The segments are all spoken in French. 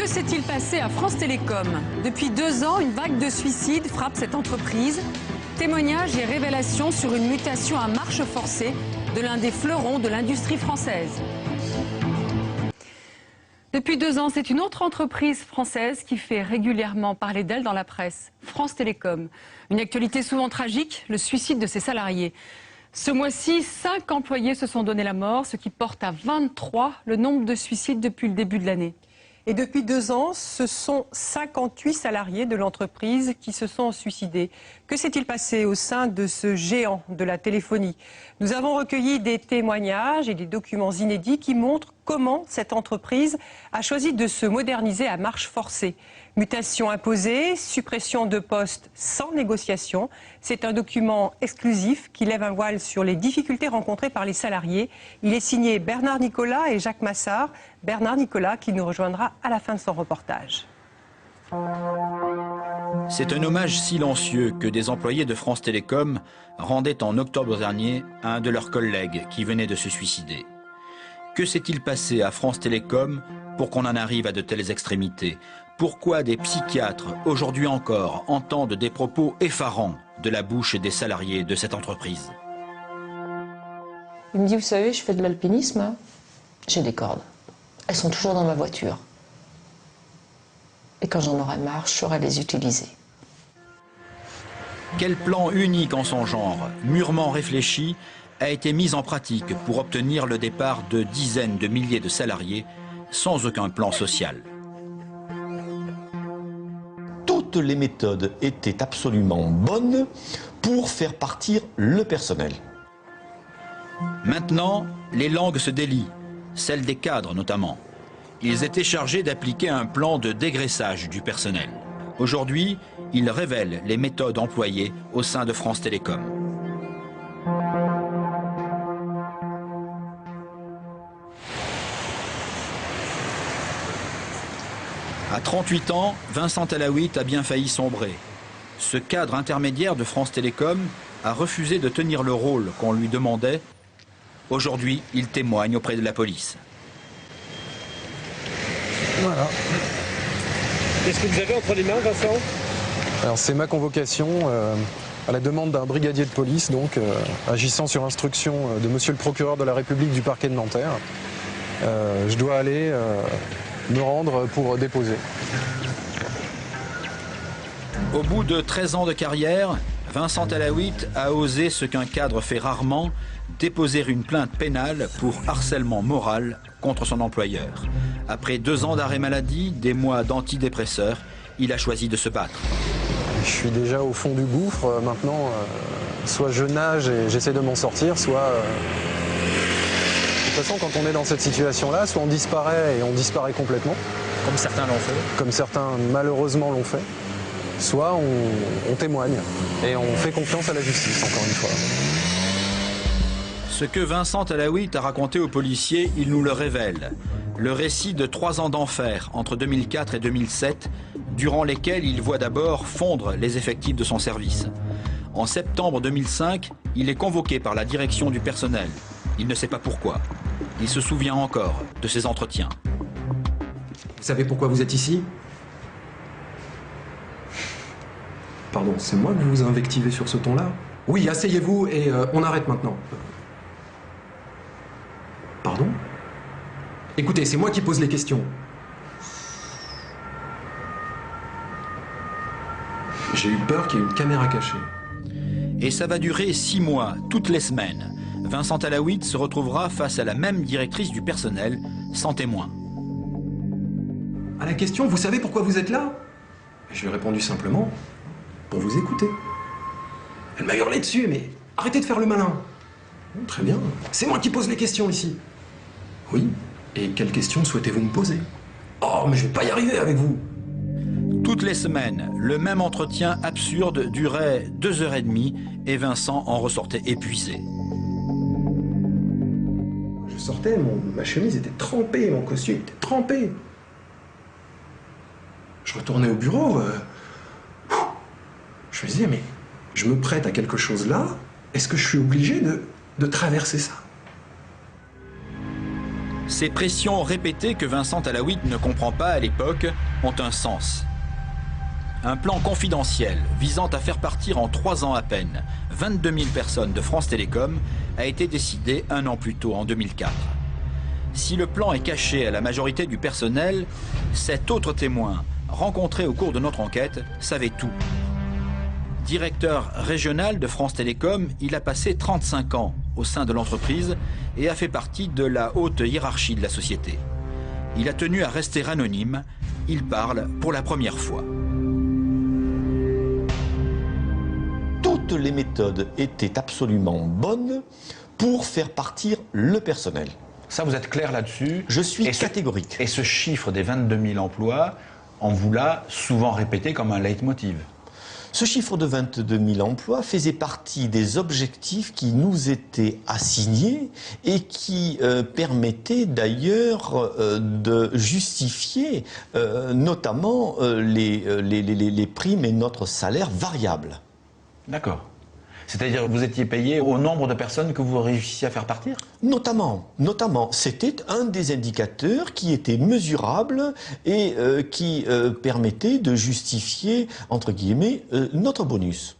s'est-il passé à France Télécom? Depuis 2 ans, une vague de suicides frappe cette entreprise. Témoignages et révélations sur une mutation à marche forcée de l'un des fleurons de l'industrie française. Depuis 2 ans, c'est une autre entreprise française qui fait régulièrement parler d'elle dans la presse, France Télécom. Une actualité souvent tragique, le suicide de ses salariés. Ce mois-ci, 5 employés se sont donné la mort, ce qui porte à 23 le nombre de suicides depuis le début de l'année. Et depuis 2 ans, ce sont 58 salariés de l'entreprise qui se sont suicidés. Que s'est-il passé au sein de ce géant de la téléphonie? Nous avons recueilli des témoignages et des documents inédits qui montrent comment cette entreprise a choisi de se moderniser à marche forcée. Mutation imposée, suppression de postes sans négociation. C'est un document exclusif qui lève un voile sur les difficultés rencontrées par les salariés. Il est signé Bernard Nicolas et Jacques Massard. Bernard Nicolas qui nous rejoindra à la fin de son reportage. C'est un hommage silencieux que des employés de France Télécom rendaient en octobre dernier à un de leurs collègues qui venait de se suicider. Que s'est-il passé à France Télécom pour qu'on en arrive à de telles extrémités? Pourquoi des psychiatres, aujourd'hui encore, entendent des propos effarants de la bouche des salariés de cette entreprise? Il me dit, vous savez, je fais de l'alpinisme, j'ai des cordes. Elles sont toujours dans ma voiture. Et quand j'en aurai marre, je saurai les utiliser. Quel plan unique en son genre, mûrement réfléchi, a été mis en pratique pour obtenir le départ de dizaines de milliers de salariés sans aucun plan social? Toutes les méthodes étaient absolument bonnes pour faire partir le personnel. Maintenant, les langues se délient, celles des cadres notamment. Ils étaient chargés d'appliquer un plan de dégraissage du personnel. Aujourd'hui, ils révèlent les méthodes employées au sein de France Télécom. À 38 ans, Vincent Alaouit a bien failli sombrer. Ce cadre intermédiaire de France Télécom a refusé de tenir le rôle qu'on lui demandait. Aujourd'hui, il témoigne auprès de la police. Voilà. Qu'est-ce que vous avez entre les mains, Vincent? Alors c'est ma convocation à la demande d'un brigadier de police, donc agissant sur instruction de monsieur le procureur de la République du parquet de Nanterre. Je dois aller me rendre pour déposer. Au bout de 13 ans de carrière, Vincent Alaouit a osé ce qu'un cadre fait rarement, déposer une plainte pénale pour harcèlement moral contre son employeur. Après 2 ans d'arrêt maladie, des mois d'antidépresseurs, il a choisi de se battre. Je suis déjà au fond du gouffre. Maintenant, soit je nage et j'essaie de m'en sortir, soit... De toute façon, quand on est dans cette situation-là, soit on disparaît et on disparaît complètement. Comme certains l'ont fait. Comme certains, malheureusement, l'ont fait. Soit on témoigne et on fait confiance à la justice, encore une fois. Ce que Vincent Alaouit a raconté aux policiers, il nous le révèle. Le récit de 3 ans d'enfer entre 2004 et 2007, durant lesquels il voit d'abord fondre les effectifs de son service. En septembre 2005, il est convoqué par la direction du personnel. Il ne sait pas pourquoi. Il se souvient encore de ses entretiens. Vous savez pourquoi vous êtes ici? Pardon, c'est moi que vous vous invectivez sur ce ton-là? Oui, asseyez-vous et on arrête maintenant. Pardon? Écoutez, c'est moi qui pose les questions. J'ai eu peur qu'il y ait une caméra cachée. Et ça va durer 6 mois, toutes les semaines. Vincent Alaouit se retrouvera face à la même directrice du personnel, sans témoin. À la question, vous savez pourquoi vous êtes là? Je lui ai répondu simplement, pour vous écouter. Elle m'a hurlé dessus, mais arrêtez de faire le malin. Très bien, c'est moi qui pose les questions ici. Oui, et quelles questions souhaitez-vous me poser? Oh, mais je vais pas y arriver avec vous. Toutes les semaines, le même entretien absurde durait 2h30 et Vincent en ressortait épuisé. Je sortais, ma chemise était trempée, mon costume était trempé. Je retournais au bureau, je me disais, mais je me prête à quelque chose là, est-ce que je suis obligé de traverser ça? Ces pressions répétées que Vincent Alaouite ne comprend pas à l'époque ont un sens. Un plan confidentiel visant à faire partir en 3 ans à peine 22 000 personnes de France Télécom a été décidé 1 an plus tôt, en 2004. Si le plan est caché à la majorité du personnel, cet autre témoin, rencontré au cours de notre enquête, savait tout. Directeur régional de France Télécom, il a passé 35 ans au sein de l'entreprise et a fait partie de la haute hiérarchie de la société. Il a tenu à rester anonyme, il parle pour la première fois. Toutes les méthodes étaient absolument bonnes pour faire partir le personnel. Ça, vous êtes clair là-dessus? Je suis catégorique. Et ce chiffre des 22 000 emplois, on vous l'a souvent répété comme un leitmotiv. Ce chiffre de 22 000 emplois faisait partie des objectifs qui nous étaient assignés et qui permettaient d'ailleurs de justifier notamment les primes et notre salaire variable. D'accord. C'est-à-dire que vous étiez payé au nombre de personnes que vous réussissiez à faire partir? Notamment. C'était un des indicateurs qui était mesurable et qui permettait de justifier, entre guillemets, notre bonus.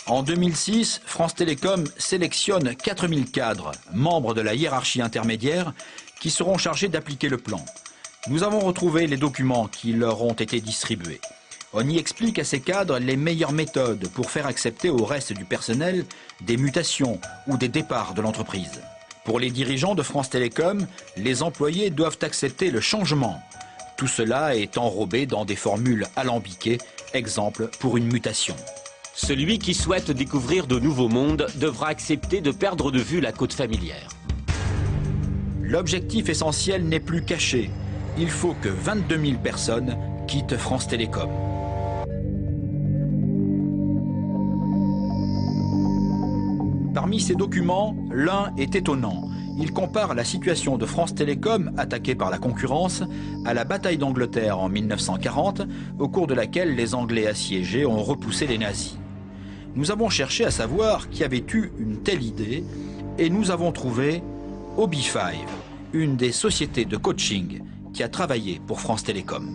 En 2006, France Télécom sélectionne 4000 cadres, membres de la hiérarchie intermédiaire, qui seront chargés d'appliquer le plan. Nous avons retrouvé les documents qui leur ont été distribués. On y explique à ces cadres les meilleures méthodes pour faire accepter au reste du personnel des mutations ou des départs de l'entreprise. Pour les dirigeants de France Télécom, les employés doivent accepter le changement. Tout cela est enrobé dans des formules alambiquées, exemple pour une mutation. Celui qui souhaite découvrir de nouveaux mondes devra accepter de perdre de vue la côte familière. L'objectif essentiel n'est plus caché. Il faut que 22 000 personnes quittent France Télécom. Parmi ces documents, l'un est étonnant. Il compare la situation de France Télécom, attaquée par la concurrence, à la bataille d'Angleterre en 1940, au cours de laquelle les Anglais assiégés ont repoussé les nazis. Nous avons cherché à savoir qui avait eu une telle idée et nous avons trouvé Obi5, une des sociétés de coaching qui a travaillé pour France Télécom.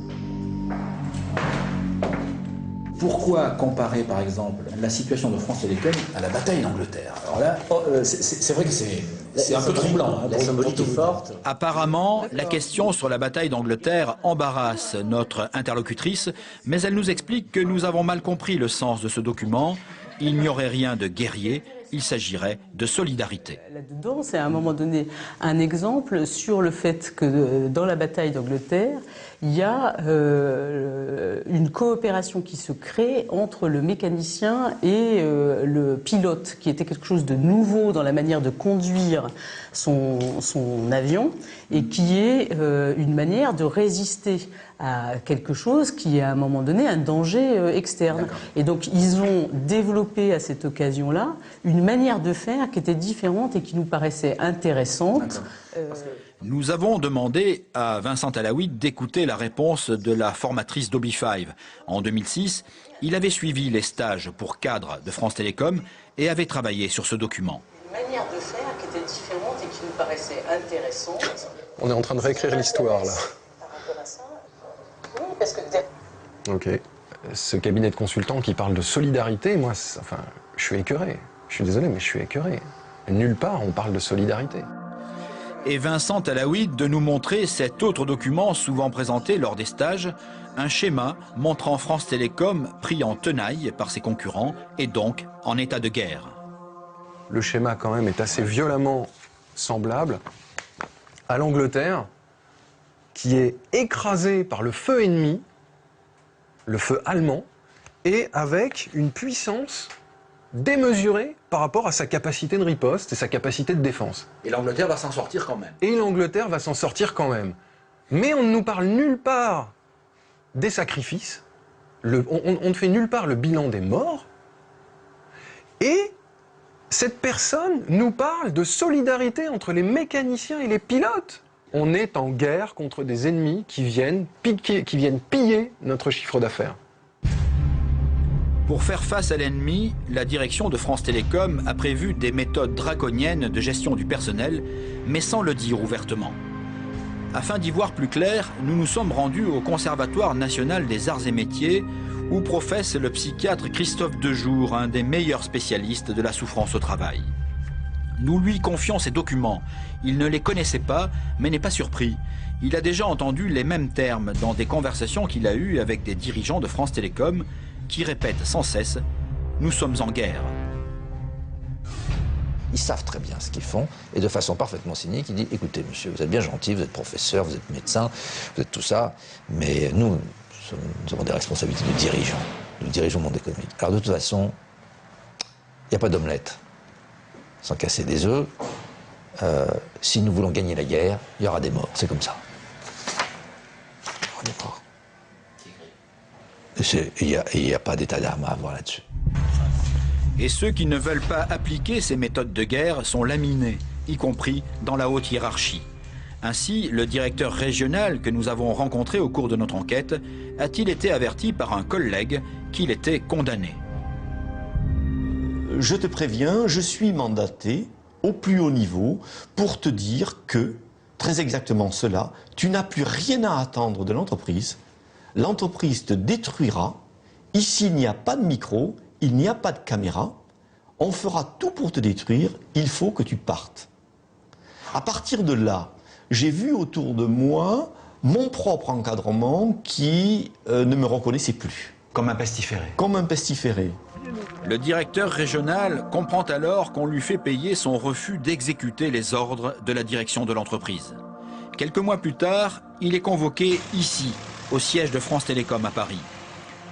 Pourquoi comparer, par exemple, la situation de France Télécom à la bataille d'Angleterre? Alors là, c'est vrai que c'est un peu troublant. La symbolique est forte. Apparemment, la question sur la bataille d'Angleterre embarrasse notre interlocutrice, mais elle nous explique que nous avons mal compris le sens de ce document. Il n'y aurait rien de guerrier, il s'agirait de solidarité. Là-dedans, c'est à un moment donné un exemple sur le fait que dans la bataille d'Angleterre, il y a une coopération qui se crée entre le mécanicien et le pilote, qui était quelque chose de nouveau dans la manière de conduire son avion et qui est une manière de résister à quelque chose qui est à un moment donné un danger externe. Et donc ils ont développé à cette occasion-là une manière de faire qui était différente et qui nous paraissait intéressante. Nous avons demandé à Vincent Alaouite d'écouter la réponse de la formatrice d'Obi5. En 2006, il avait suivi les stages pour cadres de France Télécom et avait travaillé sur ce document. Une manière de faire qui était différente et qui nous paraissait intéressante. On est en train de réécrire l'histoire là. Par rapport à ça, oui, parce que... Ok. Ce cabinet de consultants qui parle de solidarité, moi, enfin, je suis écœuré. Je suis désolé, mais je suis écœuré. Nulle part on parle de solidarité. Et Vincent Alaouite de nous montrer cet autre document souvent présenté lors des stages, un schéma montrant France Télécom pris en tenaille par ses concurrents et donc en état de guerre. Le schéma quand même est assez violemment semblable à l'Angleterre, qui est écrasée par le feu ennemi, le feu allemand, et avec une puissance démesurée par rapport à sa capacité de riposte et sa capacité de défense. Et l'Angleterre va s'en sortir quand même. Et l'Angleterre va s'en sortir quand même. Mais on ne nous parle nulle part des sacrifices, on ne fait nulle part le bilan des morts, et cette personne nous parle de solidarité entre les mécaniciens et les pilotes. On est en guerre contre des ennemis qui viennent piller notre chiffre d'affaires. Pour faire face à l'ennemi, la direction de France Télécom a prévu des méthodes draconiennes de gestion du personnel, mais sans le dire ouvertement. Afin d'y voir plus clair, nous nous sommes rendus au Conservatoire national des arts et métiers, où professe le psychiatre Christophe Dejour, un des meilleurs spécialistes de la souffrance au travail. Nous lui confions ces documents. Il ne les connaissait pas, mais n'est pas surpris. Il a déjà entendu les mêmes termes dans des conversations qu'il a eues avec des dirigeants de France Télécom, qui répètent sans cesse « Nous sommes en guerre ». Ils savent très bien ce qu'ils font, et de façon parfaitement cynique, il dit « Écoutez, monsieur, vous êtes bien gentil, vous êtes professeur, vous êtes médecin, vous êtes tout ça, mais nous avons des responsabilités de dirigeants. Nous dirigeons le monde économique. Alors de toute façon, il n'y a pas d'omelette sans casser des œufs. Si nous voulons gagner la guerre, il y aura des morts, c'est comme ça. » Il n'y a pas d'état d'armes à avoir là-dessus. Et ceux qui ne veulent pas appliquer ces méthodes de guerre sont laminés, y compris dans la haute hiérarchie. Ainsi, le directeur régional que nous avons rencontré au cours de notre enquête a-t-il été averti par un collègue qu'il était condamné. Je te préviens, je suis mandaté au plus haut niveau pour te dire que, très exactement cela, tu n'as plus rien à attendre de l'entreprise. L'entreprise te détruira. Ici, il n'y a pas de micro, il n'y a pas de caméra. On fera tout pour te détruire. Il faut que tu partes. À partir de là, j'ai vu autour de moi mon propre encadrement qui ne me reconnaissait plus. Comme un pestiféré. Comme un pestiféré. Le directeur régional comprend alors qu'on lui fait payer son refus d'exécuter les ordres de la direction de l'entreprise. Quelques mois plus tard, il est convoqué ici, au siège de France Télécom à Paris.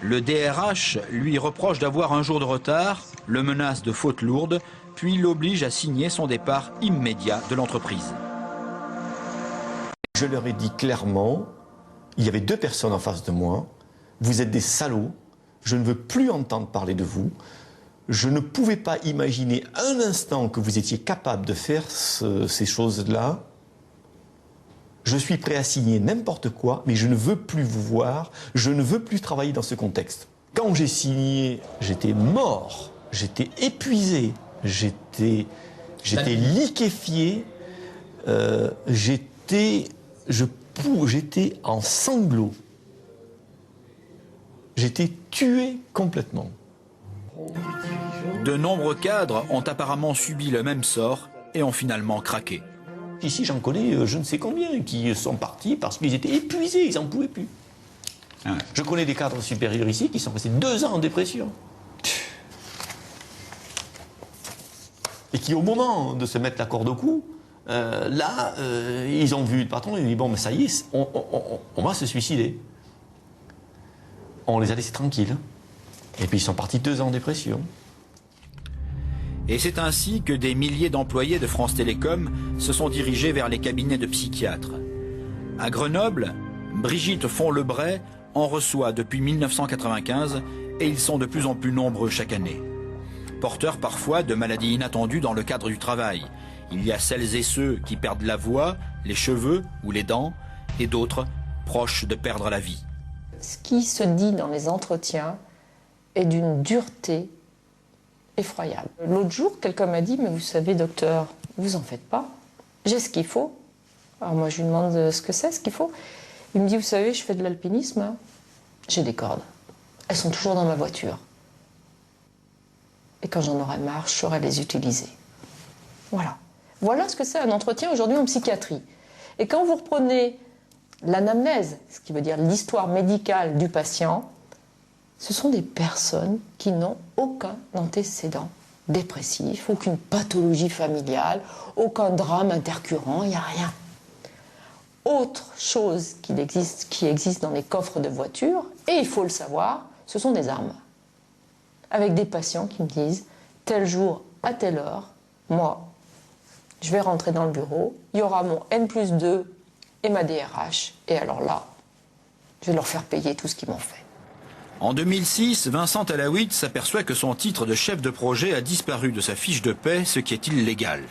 Le DRH lui reproche d'avoir un jour de retard, le menace de fautes lourdes, puis l'oblige à signer son départ immédiat de l'entreprise. Je leur ai dit clairement, il y avait 2 personnes en face de moi, vous êtes des salauds, je ne veux plus entendre parler de vous, je ne pouvais pas imaginer un instant que vous étiez capable de faire ces choses-là. Je suis prêt à signer n'importe quoi, mais je ne veux plus vous voir, je ne veux plus travailler dans ce contexte. Quand j'ai signé, j'étais mort, j'étais épuisé, j'étais liquéfié, j'étais en sanglots. J'étais tué complètement. De nombreux cadres ont apparemment subi le même sort et ont finalement craqué. Ici, j'en connais je ne sais combien qui sont partis parce qu'ils étaient épuisés, ils n'en pouvaient plus. Ah. Je connais des cadres supérieurs ici qui sont restés 2 ans en dépression. Et qui, au moment de se mettre la corde au cou, ils ont vu le patron, ils ont dit bon, mais ça y est, on va se suicider. On les a laissés tranquilles. Et puis ils sont partis 2 ans en dépression. Et c'est ainsi que des milliers d'employés de France Télécom se sont dirigés vers les cabinets de psychiatres. À Grenoble, Brigitte Font-Lebray en reçoit depuis 1995 et ils sont de plus en plus nombreux chaque année. Porteurs parfois de maladies inattendues dans le cadre du travail. Il y a celles et ceux qui perdent la voix, les cheveux ou les dents, et d'autres proches de perdre la vie. Ce qui se dit dans les entretiens est d'une dureté effroyable. L'autre jour, quelqu'un m'a dit « Mais vous savez, docteur, vous en faites pas. J'ai ce qu'il faut. » Alors moi, je lui demande ce que c'est, ce qu'il faut. Il me dit « Vous savez, je fais de l'alpinisme. Hein. J'ai des cordes. Elles sont toujours dans ma voiture. Et quand j'en aurai marre, je saurai les utiliser. » Voilà. Voilà ce que c'est un entretien aujourd'hui en psychiatrie. Et quand vous reprenez l'anamnèse, ce qui veut dire l'histoire médicale du patient, ce sont des personnes qui n'ont aucun antécédent dépressif, aucune pathologie familiale, aucun drame intercurrent, il n'y a rien. Autre chose qui existe dans les coffres de voitures, et il faut le savoir, ce sont des armes. Avec des patients qui me disent, tel jour, à telle heure, moi, je vais rentrer dans le bureau, il y aura mon N+2 et ma DRH, et alors là, je vais leur faire payer tout ce qu'ils m'ont fait. En 2006, Vincent Alaouite s'aperçoit que son titre de chef de projet a disparu de sa fiche de paie, ce qui est illégal.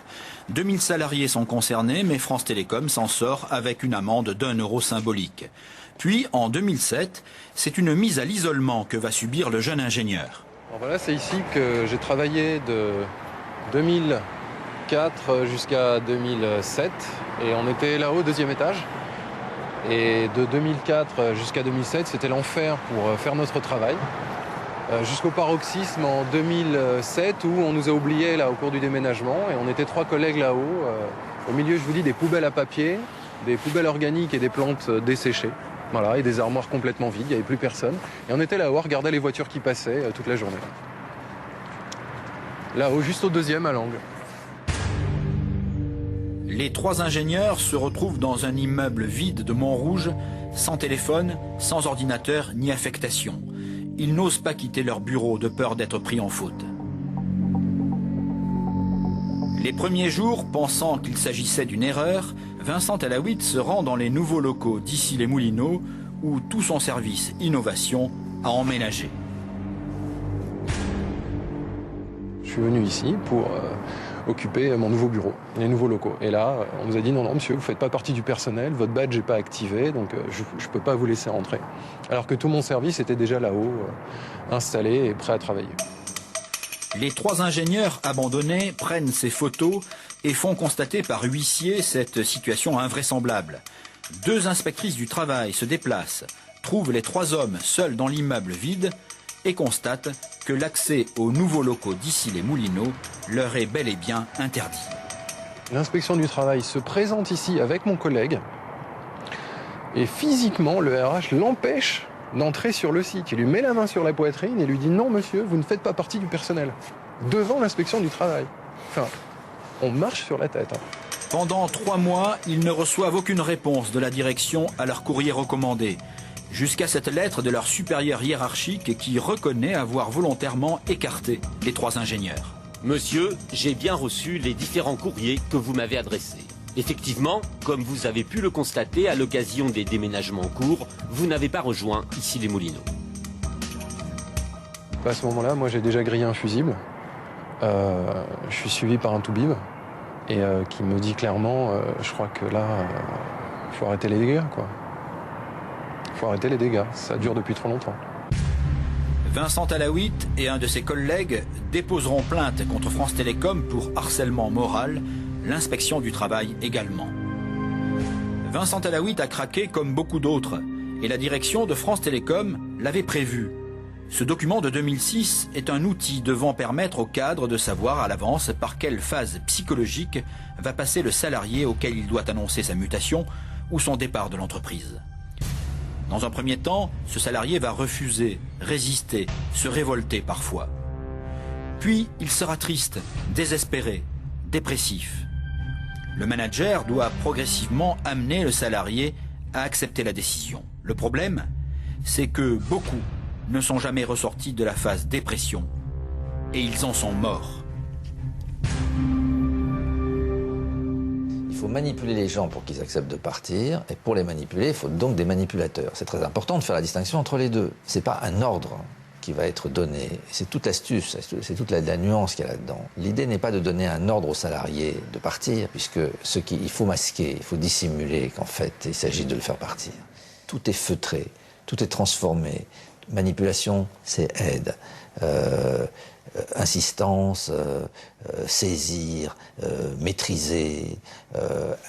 2000 salariés sont concernés, mais France Télécom s'en sort avec une amende d'1 euro symbolique. Puis, en 2007, c'est une mise à l'isolement que va subir le jeune ingénieur. Alors voilà, c'est ici que j'ai travaillé de 2004 jusqu'à 2007 et on était là-haut au 2e étage. Et de 2004 jusqu'à 2007, c'était l'enfer pour faire notre travail. Jusqu'au paroxysme en 2007 où on nous a oubliés là au cours du déménagement et on était 3 collègues là-haut. Au milieu, je vous dis, des poubelles à papier, des poubelles organiques et des plantes desséchées. Voilà, et des armoires complètement vides, il n'y avait plus personne. Et on était là-haut, on regardait les voitures qui passaient toute la journée. Là-haut, juste au 2e à l'angle. Les 3 ingénieurs se retrouvent dans un immeuble vide de Montrouge, sans téléphone, sans ordinateur ni affectation. Ils n'osent pas quitter leur bureau de peur d'être pris en faute. Les premiers jours, pensant qu'il s'agissait d'une erreur, Vincent Alaouite se rend dans les nouveaux locaux d'Issy-les-Moulineaux où tout son service innovation a emménagé. Je suis venu ici pour occuper mon nouveau bureau, les nouveaux locaux. Et là, on nous a dit non, non, monsieur, vous ne faites pas partie du personnel, votre badge n'est pas activé, donc je ne peux pas vous laisser entrer. Alors que tout mon service était déjà là-haut, installé et prêt à travailler. Les 3 ingénieurs abandonnés prennent ces photos et font constater par huissier cette situation invraisemblable. 2 inspectrices du travail se déplacent, trouvent les 3 hommes seuls dans l'immeuble vide et constatent que l'accès aux nouveaux locaux d'Issy-les-Moulineaux leur est bel et bien interdit. L'inspection du travail se présente ici avec mon collègue et physiquement, le RH l'empêche d'entrer sur le site. Il lui met la main sur la poitrine et lui dit « Non, monsieur, vous ne faites pas partie du personnel. » Devant l'inspection du travail. Enfin, on marche sur la tête. Hein. Pendant 3 mois, ils ne reçoivent aucune réponse de la direction à leur courrier recommandé. Jusqu'à cette lettre de leur supérieur hiérarchique qui reconnaît avoir volontairement écarté les 3 ingénieurs. Monsieur, j'ai bien reçu les différents courriers que vous m'avez adressés. Effectivement, comme vous avez pu le constater à l'occasion des déménagements en cours, vous n'avez pas rejoint Issy-les-Moulineaux. À ce moment-là, moi j'ai déjà grillé un fusible. Je suis suivi par un toubib et qui me dit clairement, je crois que là, il faut arrêter les dégâts, quoi. Il faut arrêter les dégâts, ça dure depuis trop longtemps. Vincent Alaouite et un de ses collègues déposeront plainte contre France Télécom pour harcèlement moral, l'inspection du travail également. Vincent Alaouite a craqué comme beaucoup d'autres et la direction de France Télécom l'avait prévu. Ce document de 2006 est un outil devant permettre au cadre de savoir à l'avance par quelle phase psychologique va passer le salarié auquel il doit annoncer sa mutation ou son départ de l'entreprise. Dans un premier temps, ce salarié va refuser, résister, se révolter parfois. Puis, il sera triste, désespéré, dépressif. Le manager doit progressivement amener le salarié à accepter la décision. Le problème, c'est que beaucoup ne sont jamais ressortis de la phase dépression et ils en sont morts. Il faut manipuler les gens pour qu'ils acceptent de partir, et pour les manipuler, il faut donc des manipulateurs. C'est très important de faire la distinction entre les deux. Ce n'est pas un ordre qui va être donné, c'est toute l'astuce, c'est toute la nuance qu'il y a là-dedans. L'idée n'est pas de donner un ordre aux salariés de partir, puisque il faut masquer, il faut dissimuler qu'en fait, il s'agit de le faire partir. Tout est feutré, tout est transformé. Manipulation, c'est aide. Insistance, saisir, maîtriser,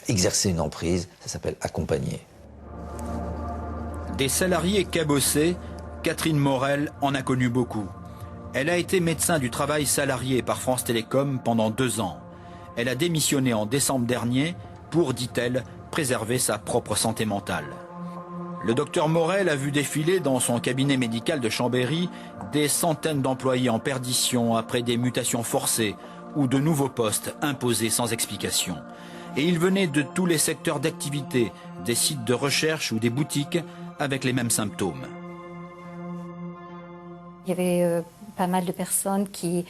exercer une emprise, ça s'appelle accompagner. Des salariés cabossés, Catherine Morel en a connu beaucoup. Elle a été médecin du travail salarié par France Télécom pendant 2 ans. Elle a démissionné en décembre dernier pour, dit-elle, préserver sa propre santé mentale. Le docteur Morel a vu défiler dans son cabinet médical de Chambéry des centaines d'employés en perdition après des mutations forcées ou de nouveaux postes imposés sans explication. Et ils venaient de tous les secteurs d'activité, des sites de recherche ou des boutiques avec les mêmes symptômes. Il y avait pas mal de personnes qui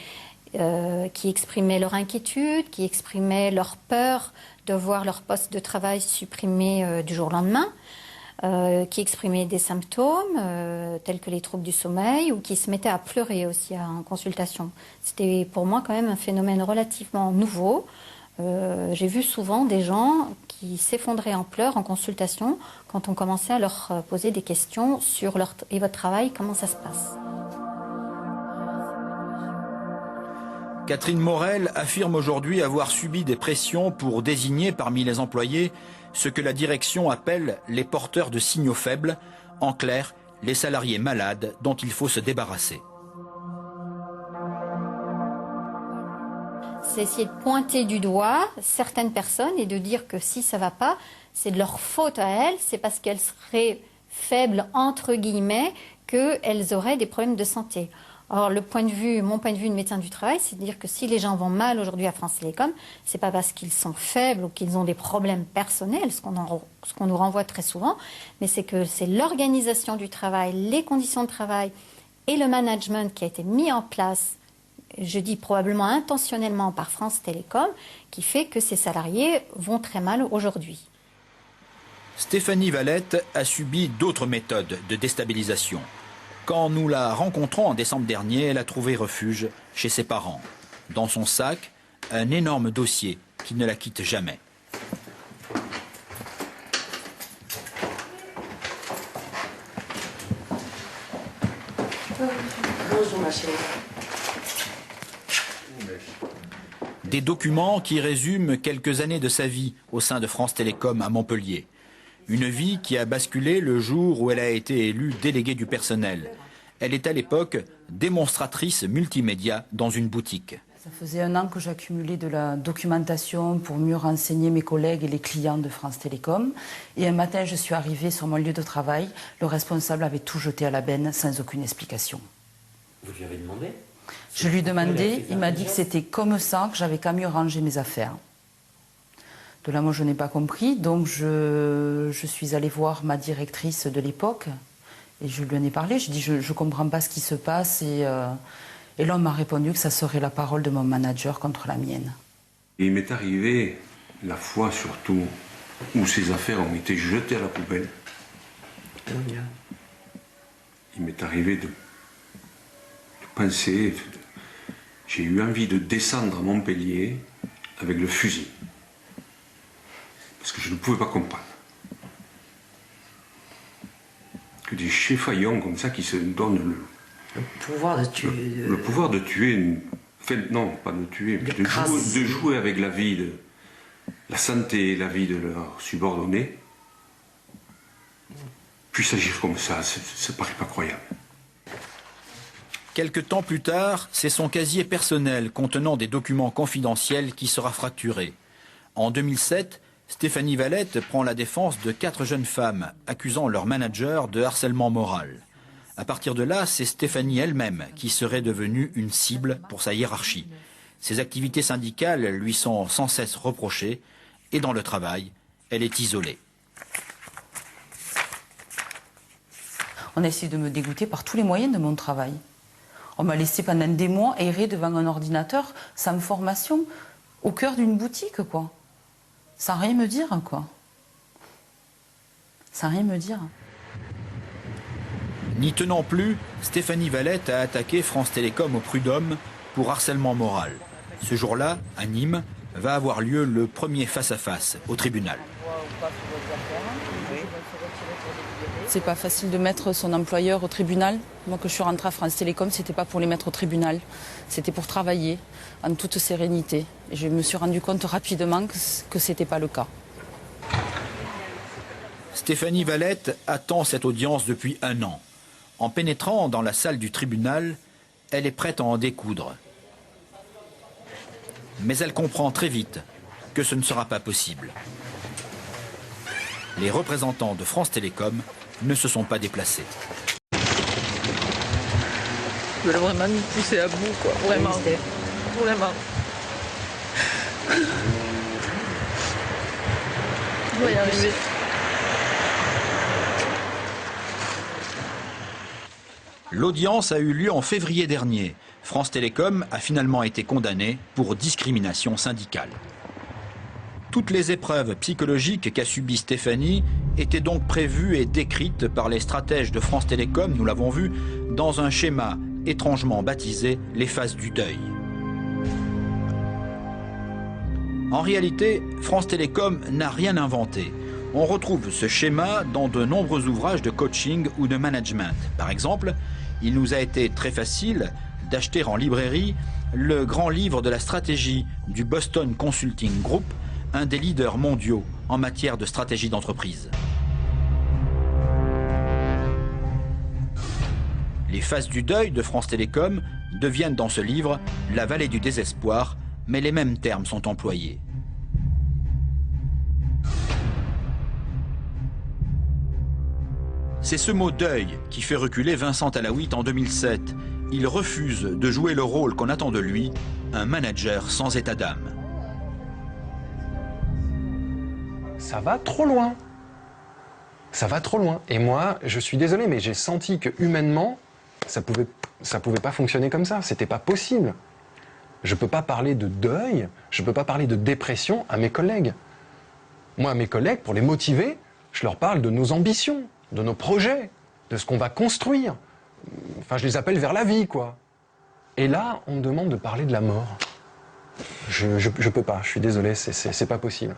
exprimaient leur inquiétude, qui exprimaient leur peur de voir leur poste de travail supprimé du jour au lendemain. Qui exprimaient des symptômes tels que les troubles du sommeil ou qui se mettaient à pleurer aussi en consultation. C'était pour moi quand même un phénomène relativement nouveau. J'ai vu souvent des gens qui s'effondraient en pleurs en consultation quand on commençait à leur poser des questions sur et votre travail, comment ça se passe. Catherine Morel affirme aujourd'hui avoir subi des pressions pour désigner parmi les employés ce que la direction appelle les porteurs de signaux faibles, en clair, les salariés malades dont il faut se débarrasser. C'est essayer de pointer du doigt certaines personnes et de dire que si ça ne va pas, c'est de leur faute à elles, c'est parce qu'elles seraient faibles, entre guillemets, qu'elles auraient des problèmes de santé. Or, mon point de vue de médecin du travail, c'est de dire que si les gens vont mal aujourd'hui à France Télécom, c'est pas parce qu'ils sont faibles ou qu'ils ont des problèmes personnels, ce qu'on nous renvoie très souvent, mais c'est que c'est l'organisation du travail, les conditions de travail et le management qui a été mis en place, je dis probablement intentionnellement par France Télécom, qui fait que ces salariés vont très mal aujourd'hui. Stéphanie Valette a subi d'autres méthodes de déstabilisation. Quand nous la rencontrons en décembre dernier, elle a trouvé refuge chez ses parents. Dans son sac, un énorme dossier qui ne la quitte jamais. Bonjour ma chérie. Des documents qui résument quelques années de sa vie au sein de France Télécom à Montpellier. Une vie qui a basculé le jour où elle a été élue déléguée du personnel. Elle est à l'époque démonstratrice multimédia dans une boutique. Ça faisait 1 an que j'accumulais de la documentation pour mieux renseigner mes collègues et les clients de France Télécom. Et un matin, je suis arrivée sur mon lieu de travail. Le responsable avait tout jeté à la benne sans aucune explication. Vous lui avez demandé? Je lui ai demandé, il m'a dit que c'était comme ça, que j'avais qu'à mieux ranger mes affaires. De là, moi, je n'ai pas compris, donc je suis allée voir ma directrice de l'époque et je lui en ai parlé. J'ai dit, je ne comprends pas ce qui se passe et là, on m'a répondu que ça serait la parole de mon manager contre la mienne. Et il m'est arrivé, la fois surtout, où ces affaires ont été jetées à la poubelle. Il m'est arrivé de penser, j'ai eu envie de descendre à Montpellier avec le fusil. Parce que je ne pouvais pas comprendre. Que des cheffaillons comme ça qui se donnent le pouvoir de tuer. Le pouvoir de tuer, enfin, non, pas de tuer, mais de jouer avec la vie, la santé et la vie de leurs subordonnés. Puis s'agir comme ça paraît pas croyable. Quelque temps plus tard, c'est son casier personnel contenant des documents confidentiels qui sera fracturé. En 2007, Stéphanie Valette prend la défense de 4 jeunes femmes accusant leur manager de harcèlement moral. À partir de là, c'est Stéphanie elle-même qui serait devenue une cible pour sa hiérarchie. Ses activités syndicales lui sont sans cesse reprochées et dans le travail, elle est isolée. On a essayé de me dégoûter par tous les moyens de mon travail. On m'a laissé pendant des mois errer devant un ordinateur sans formation, au cœur d'une boutique, quoi. Sans rien me dire, quoi. Sans rien me dire. N'y tenant plus, Stéphanie Valette a attaqué France Télécom au prud'homme pour harcèlement moral. Ce jour-là, à Nîmes, va avoir lieu le premier face-à-face au tribunal. C'est pas facile de mettre son employeur au tribunal. Moi, que je suis rentrée à France Télécom, c'était pas pour les mettre au tribunal. C'était pour travailler en toute sérénité. Et je me suis rendu compte rapidement que c'était pas le cas. Stéphanie Valette attend cette audience depuis 1 an. En pénétrant dans la salle du tribunal, elle est prête à en découdre. Mais elle comprend très vite que ce ne sera pas possible. Les représentants de France Télécom ne se sont pas déplacés. Je voulais vraiment nous pousser à bout, quoi. Vraiment. Vraiment. On va y arriver. L'audience a eu lieu en février dernier. France Télécom a finalement été condamnée pour discrimination syndicale. Toutes les épreuves psychologiques qu'a subies Stéphanie étaient donc prévues et décrites par les stratèges de France Télécom, nous l'avons vu, dans un schéma étrangement baptisé les phases du deuil. En réalité, France Télécom n'a rien inventé. On retrouve ce schéma dans de nombreux ouvrages de coaching ou de management. Par exemple, il nous a été très facile d'acheter en librairie le grand livre de la stratégie du Boston Consulting Group, un des leaders mondiaux en matière de stratégie d'entreprise. Les phases du deuil de France Télécom deviennent dans ce livre la vallée du désespoir, mais les mêmes termes sont employés. C'est ce mot deuil qui fait reculer Vincent Alaouite en 2007. Il refuse de jouer le rôle qu'on attend de lui, un manager sans état d'âme. Ça va trop loin. Ça va trop loin. Et moi, je suis désolé, mais j'ai senti que humainement, ça pouvait pas fonctionner comme ça. C'était pas possible. Je peux pas parler de deuil, je peux pas parler de dépression à mes collègues. Moi, à mes collègues, pour les motiver, je leur parle de nos ambitions, de nos projets, de ce qu'on va construire. Enfin, je les appelle vers la vie, quoi. Et là, on me demande de parler de la mort. Je peux pas, je suis désolé, c'est pas possible.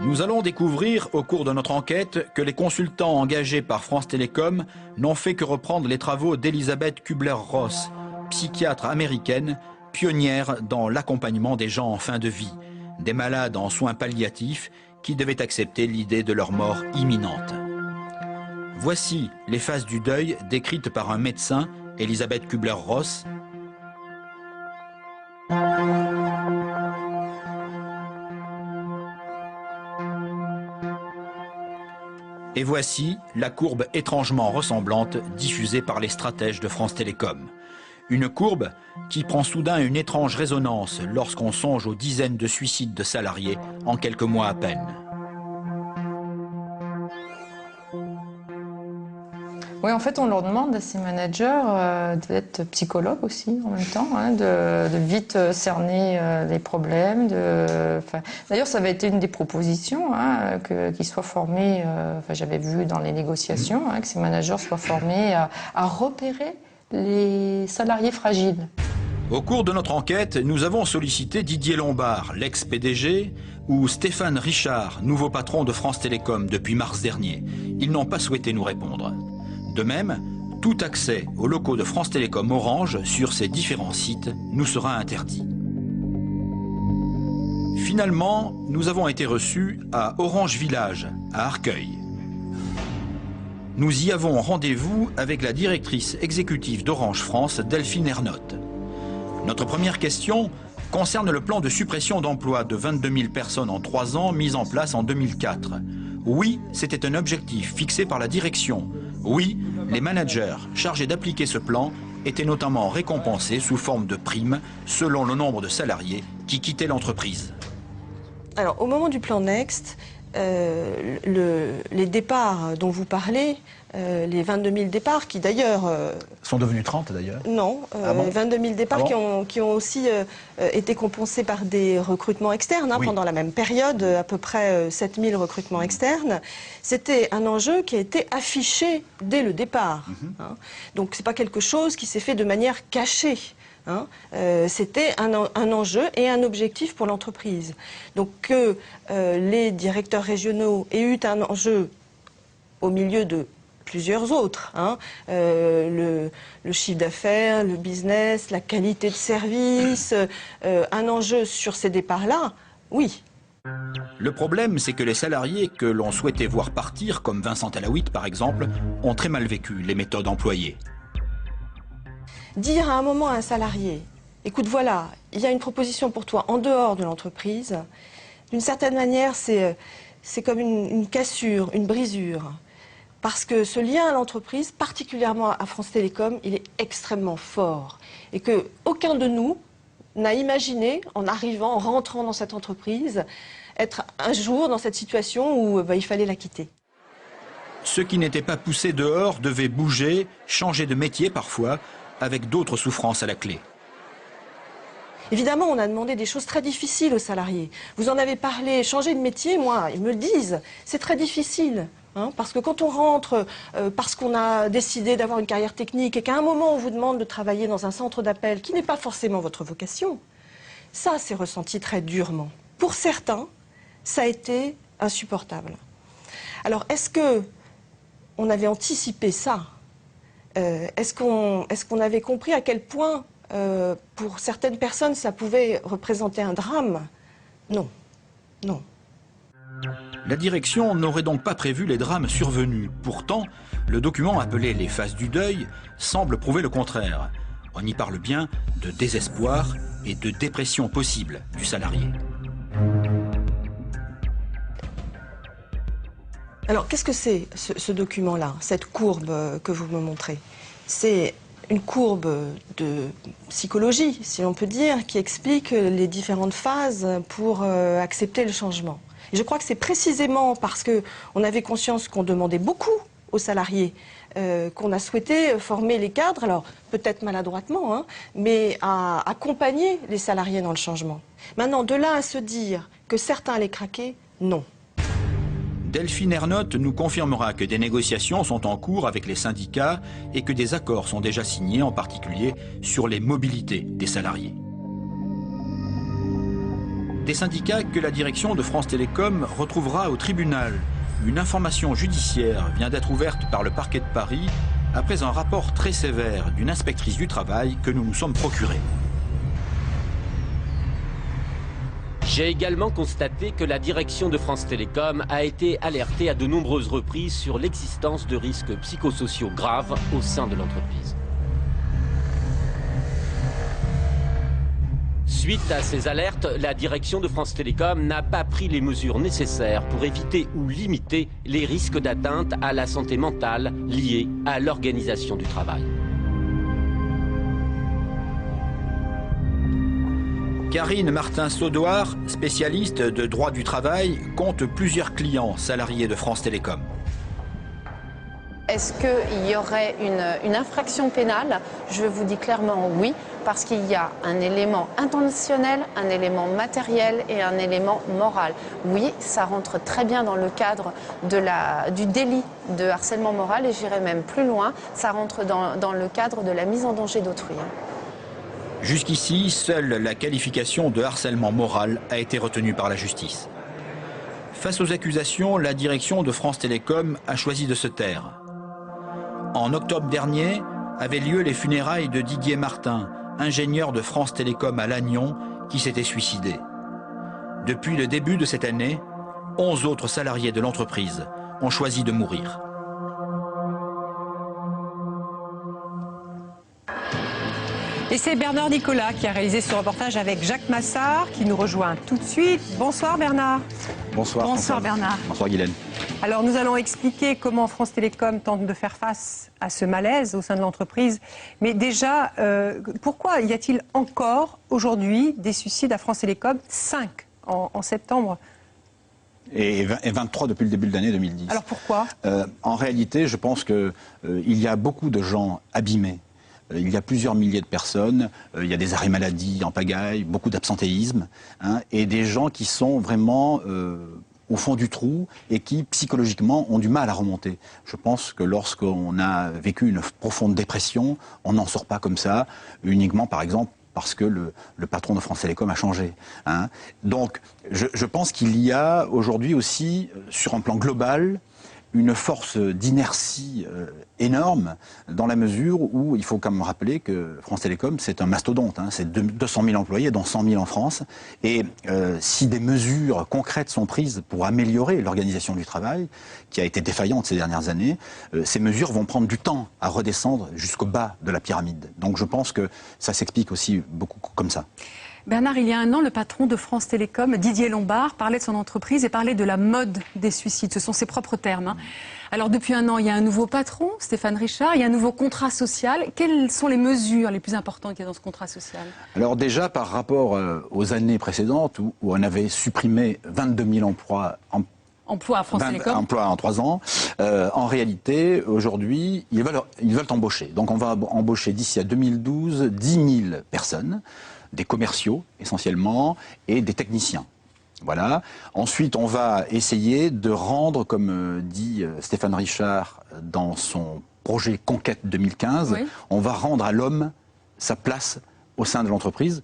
Nous allons découvrir au cours de notre enquête que les consultants engagés par France Télécom n'ont fait que reprendre les travaux d'Elisabeth Kubler-Ross, psychiatre américaine, pionnière dans l'accompagnement des gens en fin de vie, des malades en soins palliatifs qui devaient accepter l'idée de leur mort imminente. Voici les phases du deuil décrites par un médecin, Elisabeth Kubler-Ross. Et voici la courbe étrangement ressemblante diffusée par les stratèges de France Télécom. Une courbe qui prend soudain une étrange résonance lorsqu'on songe aux dizaines de suicides de salariés en quelques mois à peine. Oui, en fait, on leur demande à ces managers d'être psychologues aussi en même temps, hein, de vite cerner les problèmes. D'ailleurs, ça avait été une des propositions, hein, qu'ils soient formés, j'avais vu dans les négociations, hein, que ces managers soient formés à repérer les salariés fragiles. Au cours de notre enquête, nous avons sollicité Didier Lombard, l'ex-PDG, ou Stéphane Richard, nouveau patron de France Télécom depuis mars dernier. Ils n'ont pas souhaité nous répondre. De même, tout accès aux locaux de France Télécom Orange sur ces différents sites nous sera interdit. Finalement, nous avons été reçus à Orange Village, à Arcueil. Nous y avons rendez-vous avec la directrice exécutive d'Orange France, Delphine Ernotte. Notre première question concerne le plan de suppression d'emplois de 22 000 personnes en 3 ans mis en place en 2004. Oui, c'était un objectif fixé par la direction. Oui, les managers chargés d'appliquer ce plan étaient notamment récompensés sous forme de primes selon le nombre de salariés qui quittaient l'entreprise. Alors, au moment du plan Next, les départs dont vous parlez, les 22 000 départs qui d'ailleurs... sont devenus 30 d'ailleurs? Non, bon 22 000 départs qui ont aussi été compensés par des recrutements externes, hein, oui. Pendant la même période, à peu près 7 000 recrutements externes. C'était un enjeu qui a été affiché dès le départ. Hein. Donc c'est pas quelque chose qui s'est fait de manière cachée. Hein, c'était un enjeu et un objectif pour l'entreprise. Donc que les directeurs régionaux aient eu un enjeu au milieu de plusieurs autres, hein, le chiffre d'affaires, le business, la qualité de service, un enjeu sur ces départs-là, oui. Le problème, c'est que les salariés que l'on souhaitait voir partir, comme Vincent Alaouite par exemple, ont très mal vécu les méthodes employées. Dire à un moment à un salarié, écoute voilà, il y a une proposition pour toi en dehors de l'entreprise, d'une certaine manière c'est comme une cassure, une brisure. Parce que ce lien à l'entreprise, particulièrement à France Télécom, il est extrêmement fort. Et qu'aucun de nous n'a imaginé, en arrivant, en rentrant dans cette entreprise, être un jour dans cette situation où il fallait la quitter. Ceux qui n'étaient pas poussés dehors devaient bouger, changer de métier parfois, avec d'autres souffrances à la clé. Évidemment, on a demandé des choses très difficiles aux salariés. Vous en avez parlé, changer de métier, moi, ils me le disent, c'est très difficile. Hein, parce que quand on rentre, parce qu'on a décidé d'avoir une carrière technique et qu'à un moment on vous demande de travailler dans un centre d'appel qui n'est pas forcément votre vocation, ça c'est ressenti très durement. Pour certains, ça a été insupportable. Alors est-ce qu'on avait anticipé ça? Est-ce qu'on avait compris à quel point pour certaines personnes, ça pouvait représenter un drame. Non, non. La direction n'aurait donc pas prévu les drames survenus. Pourtant, le document appelé « Les phases du deuil » semble prouver le contraire. On y parle bien de désespoir et de dépression possible du salarié. Alors, qu'est-ce que c'est ce document-là, cette courbe que vous me montrez? C'est une courbe de psychologie, si l'on peut dire, qui explique les différentes phases pour accepter le changement. Et je crois que c'est précisément parce qu'on avait conscience qu'on demandait beaucoup aux salariés, qu'on a souhaité former les cadres, alors peut-être maladroitement, hein, mais à accompagner les salariés dans le changement. Maintenant, de là à se dire que certains allaient craquer, non. Delphine Ernotte nous confirmera que des négociations sont en cours avec les syndicats et que des accords sont déjà signés, en particulier sur les mobilités des salariés. Des syndicats que la direction de France Télécom retrouvera au tribunal. Une information judiciaire vient d'être ouverte par le parquet de Paris après un rapport très sévère d'une inspectrice du travail que nous nous sommes procurés. J'ai également constaté que la direction de France Télécom a été alertée à de nombreuses reprises sur l'existence de risques psychosociaux graves au sein de l'entreprise. Suite à ces alertes, la direction de France Télécom n'a pas pris les mesures nécessaires pour éviter ou limiter les risques d'atteinte à la santé mentale liés à l'organisation du travail. Karine Martin-Saudoir, spécialiste de droit du travail, compte plusieurs clients salariés de France Télécom. Est-ce qu'il y aurait une infraction pénale? Je vous dis clairement oui, parce qu'il y a un élément intentionnel, un élément matériel et un élément moral. Oui, ça rentre très bien dans le cadre du délit de harcèlement moral et j'irai même plus loin, ça rentre dans le cadre de la mise en danger d'autrui. Jusqu'ici, seule la qualification de harcèlement moral a été retenue par la justice. Face aux accusations, la direction de France Télécom a choisi de se taire. En octobre dernier, avaient lieu les funérailles de Didier Martin, ingénieur de France Télécom à Lannion, qui s'était suicidé. Depuis le début de cette année, 11 autres salariés de l'entreprise ont choisi de mourir. Et c'est Bernard Nicolas qui a réalisé ce reportage avec Jacques Massard qui nous rejoint tout de suite. Bonsoir Bernard. Bonsoir. Bonsoir Bernard. Bonsoir Guylaine. Alors nous allons expliquer comment France Télécom tente de faire face à ce malaise au sein de l'entreprise. Mais déjà, pourquoi y a-t-il encore aujourd'hui des suicides à France Télécom? 5 en septembre. Et 23 depuis le début de l'année 2010. Alors pourquoi? En réalité, je pense qu'il y a beaucoup de gens abîmés. Il y a plusieurs milliers de personnes, il y a des arrêts maladie en pagaille, beaucoup d'absentéisme, hein, et des gens qui sont vraiment au fond du trou et qui, psychologiquement, ont du mal à remonter. Je pense que lorsqu'on a vécu une profonde dépression, on n'en sort pas comme ça, uniquement, par exemple, parce que le patron de France Télécom a changé. Hein. Donc, je pense qu'il y a aujourd'hui aussi, sur un plan global, une force d'inertie énorme, dans la mesure où il faut quand même rappeler que France Télécom, c'est un mastodonte, hein, c'est 200 000 employés, dont 100 000 en France, et si des mesures concrètes sont prises pour améliorer l'organisation du travail, qui a été défaillante ces dernières années, ces mesures vont prendre du temps à redescendre jusqu'au bas de la pyramide. Donc je pense que ça s'explique aussi beaucoup comme ça. Bernard, il y a un an, le patron de France Télécom, Didier Lombard, parlait de son entreprise et parlait de la mode des suicides. Ce sont ses propres termes. Hein. Alors depuis un an, il y a un nouveau patron, Stéphane Richard, il y a un nouveau contrat social. Quelles sont les mesures les plus importantes qu'il y a dans ce contrat social? Alors déjà, par rapport aux années précédentes, où on avait supprimé 22 000 emplois emploi à France Télécom. Emploi en 3 ans. En réalité, aujourd'hui, ils veulent embaucher. Donc on va embaucher d'ici à 2012 10 000 personnes, des commerciaux essentiellement, et des techniciens. Voilà. Ensuite, on va essayer de rendre, comme dit Stéphane Richard dans son projet Conquête 2015, oui. On va rendre à l'homme sa place au sein de l'entreprise.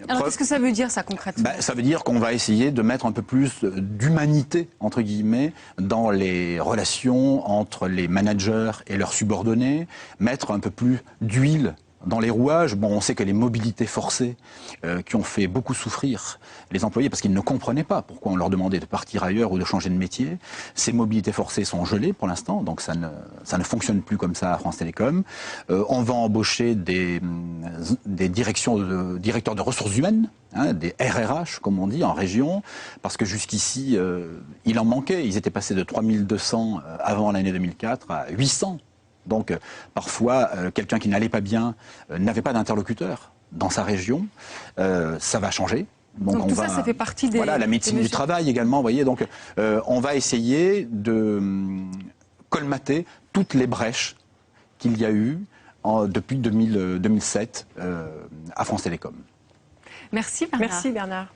Alors qu'est-ce que ça veut dire ça concrètement? Ça veut dire qu'on va essayer de mettre un peu plus d'humanité, entre guillemets, dans les relations entre les managers et leurs subordonnés, mettre un peu plus d'huile Dans les rouages, bon, on sait que les mobilités forcées qui ont fait beaucoup souffrir les employés parce qu'ils ne comprenaient pas pourquoi on leur demandait de partir ailleurs ou de changer de métier. Ces mobilités forcées sont gelées pour l'instant, donc ça ne fonctionne plus comme ça à France Télécom. On va embaucher des directeurs de ressources humaines, hein, des RRH comme on dit en région, parce que jusqu'ici il en manquait. Ils étaient passés de 3200 avant l'année 2004 à 800. Donc parfois, quelqu'un qui n'allait pas bien n'avait pas d'interlocuteur dans sa région. Ça va changer. Donc tout ça, ça fait partie des... Voilà, la médecine du travail également, vous voyez. Donc on va essayer de colmater toutes les brèches qu'il y a eu depuis 2007 à France Télécom. Merci Bernard. Merci Bernard.